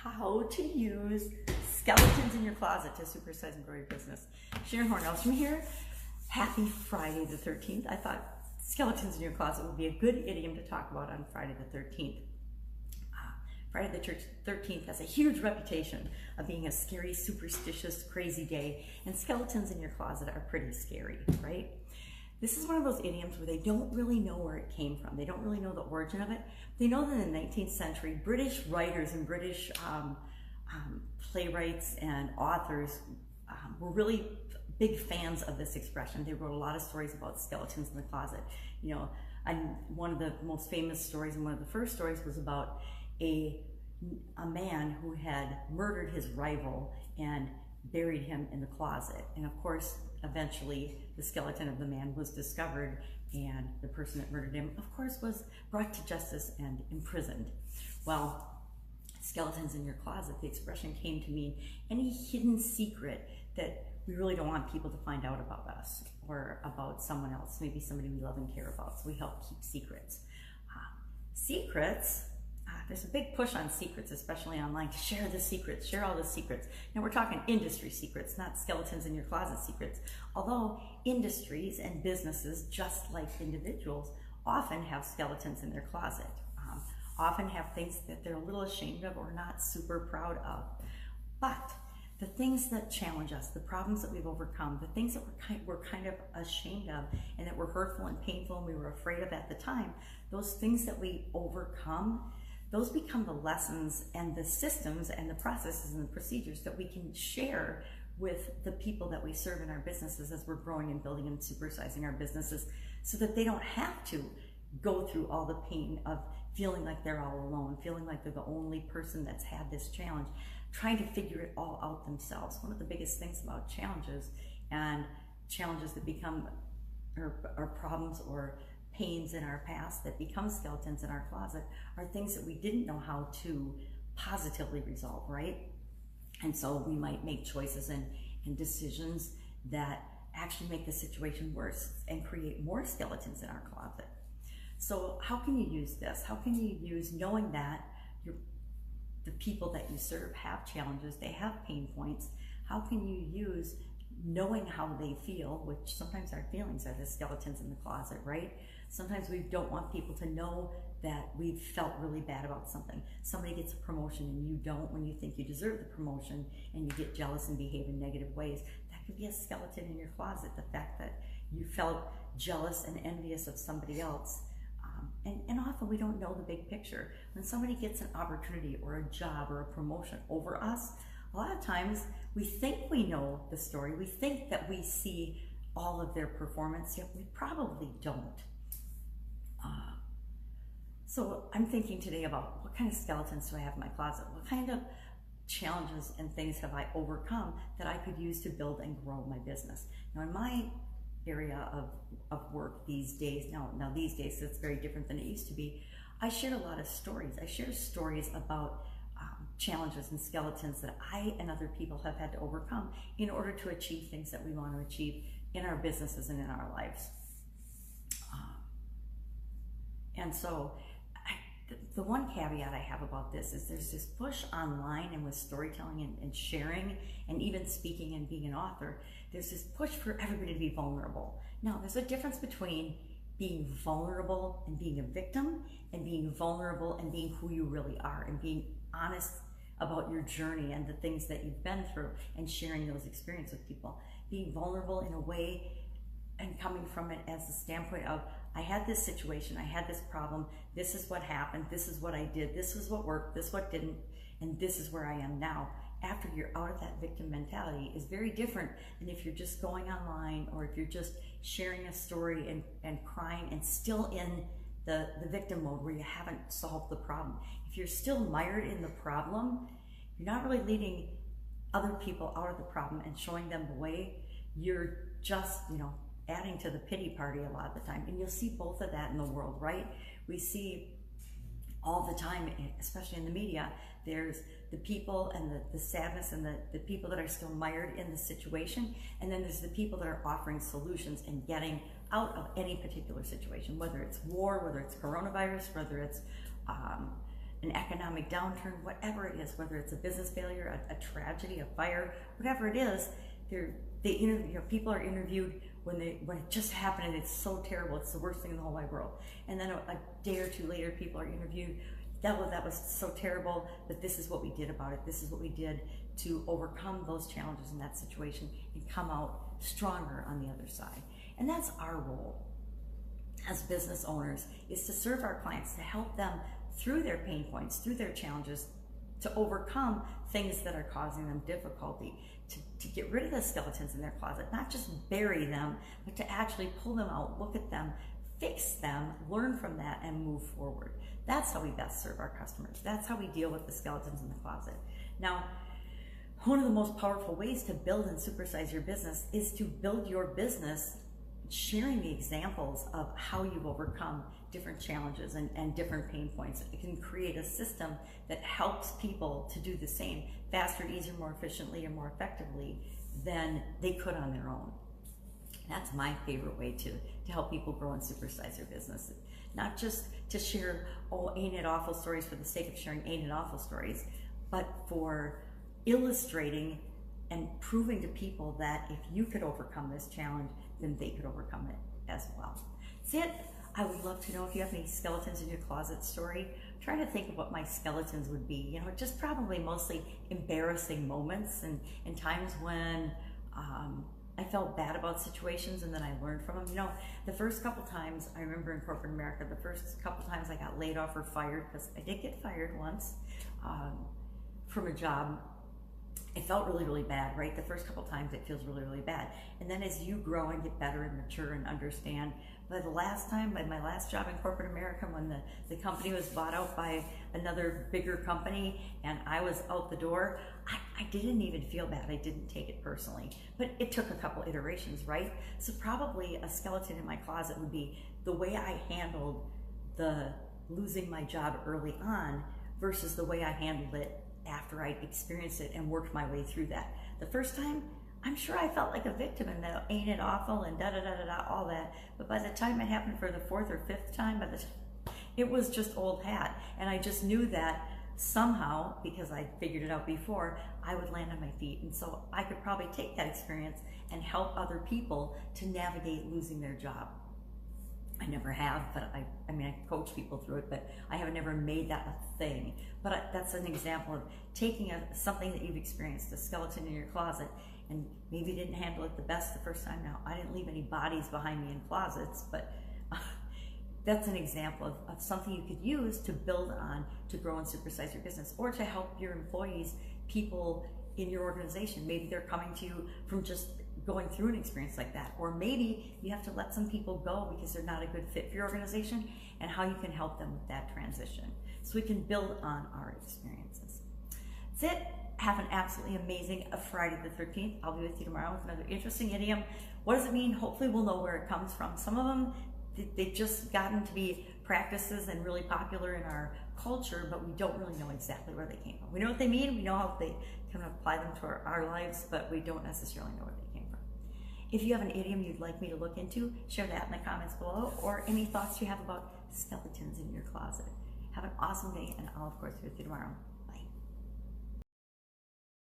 how to use skeletons in your closet to supersize and grow your business. Sharon Horne-Ellstrom here. Happy Friday the 13th. I thought skeletons in your closet would be a good idiom to talk about on Friday the 13th. Friday the 13th has a huge reputation of being a scary, superstitious, crazy day, and skeletons in your closet are pretty scary, right? This is one of those idioms where they don't really know where it came from. They don't really know the origin of it. They know that in the 19th century, British writers and British playwrights and authors were really big fans of this expression. They wrote a lot of stories about skeletons in the closet. You know, and one of the most famous stories and one of the first stories was about a man who had murdered his rival and buried him in the closet. And of course, eventually the skeleton of the man was discovered, and the person that murdered him, of course, was brought to justice and imprisoned. Well, skeletons in your closet, the expression came to mean any hidden secret that we really don't want people to find out about us or about someone else, maybe somebody we love and care about, so we help keep secrets. There's a big push on secrets, especially online, to share the secrets, share all the secrets. Now we're talking industry secrets, not skeletons in your closet secrets. Although industries and businesses, just like individuals, often have skeletons in their closet, often have things that they're a little ashamed of or not super proud of. But the things that challenge us, the problems that we've overcome, the things that we're kind of ashamed of and that were hurtful and painful and we were afraid of at the time, those things that we overcome, those become the lessons and the systems and the processes and the procedures that we can share with the people that we serve in our businesses as we're growing and building and supersizing our businesses, so that they don't have to go through all the pain of feeling like they're all alone, feeling like they're the only person that's had this challenge, trying to figure it all out themselves. One of the biggest things about challenges and challenges that become or problems or pains in our past that become skeletons in our closet are things that we didn't know how to positively resolve, right? And so we might make choices and decisions that actually make the situation worse and create more skeletons in our closet. So how can you use this? How can you use knowing that the people that you serve have challenges, they have pain points? How can you use knowing how they feel, which sometimes our feelings are the skeletons in the closet, right? Sometimes we don't want people to know that we've felt really bad about something. Somebody gets a promotion and you don't when you think you deserve the promotion, and you get jealous and behave in negative ways. That could be a skeleton in your closet, the fact that you felt jealous and envious of somebody else. And often we don't know the big picture. When somebody gets an opportunity or a job or a promotion over us, a lot of times we think we know the story. We think that we see all of their performance, yet we probably don't. So I'm thinking today about what kind of skeletons do I have in my closet? What kind of challenges and things have I overcome that I could use to build and grow my business? Now in my area of work these days, now these days it's very different than it used to be, I share a lot of stories. I share stories about challenges and skeletons that I and other people have had to overcome in order to achieve things that we want to achieve in our businesses and in our lives. And so the one caveat I have about this is there's this push online and with storytelling and sharing and even speaking and being an author, there's this push for everybody to be vulnerable. Now, there's a difference between being vulnerable and being a victim, and being vulnerable and being who you really are, and being honest about your journey and the things that you've been through and sharing those experiences with people. Being vulnerable in a way and coming from it as the standpoint of, I had this situation, I had this problem, this is what happened, this is what I did, this is what worked, this what didn't, and this is where I am now. After you're out of that victim mentality is very different than if you're just going online or if you're just sharing a story and crying and still in the victim mode where you haven't solved the problem. If you're still mired in the problem, you're not really leading other people out of the problem and showing them the way. You're just, adding to the pity party a lot of the time. And you'll see both of that in the world, right? We see all the time, especially in the media, there's the people and the sadness and the people that are still mired in the situation. And then there's the people that are offering solutions and getting out of any particular situation, whether it's war, whether it's coronavirus, whether it's an economic downturn, whatever it is, whether it's a business failure, a tragedy, a fire, whatever it is, people are interviewed when it just happened and it's so terrible, it's the worst thing in the whole wide world. And then a day or two later, people are interviewed, that was so terrible, but this is what we did about it. This is what we did to overcome those challenges in that situation and come out stronger on the other side. And that's our role as business owners, is to serve our clients, to help them through their pain points, through their challenges, to overcome things that are causing them difficulty, to get rid of the skeletons in their closet, not just bury them, but to actually pull them out, look at them, fix them, learn from that, and move forward. That's how we best serve our customers. That's how we deal with the skeletons in the closet. Now, one of the most powerful ways to build and supersize your business is to build your business sharing the examples of how you've overcome different challenges and different pain points. It can create a system that helps people to do the same faster, easier, more efficiently, and more effectively than they could on their own. That's my favorite way to help people grow and supersize their business. Not just to share, ain't it awful stories for the sake of sharing ain't it awful stories, but for illustrating and proving to people that if you could overcome this challenge, then they could overcome it as well. That's it. I would love to know if you have any skeletons in your closet story. Try to think of what my skeletons would be. Just probably mostly embarrassing moments and times when I felt bad about situations and then I learned from them. The first couple times, I remember in corporate America, the first couple times I got laid off or fired, because I did get fired once from a job. It felt really, really bad, right? The first couple times it feels really, really bad. And then as you grow and get better and mature and understand, by the last time, by my last job in corporate America, when the company was bought out by another bigger company and I was out the door, I didn't even feel bad. I didn't take it personally. But it took a couple iterations, right? So probably a skeleton in my closet would be the way I handled the losing my job early on versus the way I handled it after I experienced it and worked my way through that. The first time, I'm sure I felt like a victim and that ain't it awful and da-da-da-da-da, all that. But by the time it happened for the fourth or fifth time, it was just old hat. And I just knew that somehow, because I figured it out before, I would land on my feet. And so I could probably take that experience and help other people to navigate losing their job. I never have, but I coach people through it, but I have never made that a thing. But that's an example of taking something that you've experienced, a skeleton in your closet, and maybe you didn't handle it the best the first time. Now, I didn't leave any bodies behind me in closets, but that's an example of something you could use to build on to grow and supersize your business, or to help your employees, people in your organization. Maybe they're coming to you from just going through an experience like that, or maybe you have to let some people go because they're not a good fit for your organization, and how you can help them with that transition. So we can build on our experiences. That's it. Have an absolutely amazing Friday the 13th. I'll be with you tomorrow with another interesting idiom. What does it mean? Hopefully we'll know where it comes from. Some of them, they've just gotten to be practices and really popular in our culture, but we don't really know exactly where they came from. We know what they mean, we know how they can apply them to our lives, but we don't necessarily know where they came from. If you have an idiom you'd like me to look into, share that in the comments below, or any thoughts you have about skeletons in your closet. Have an awesome day, and I'll of course be with you tomorrow.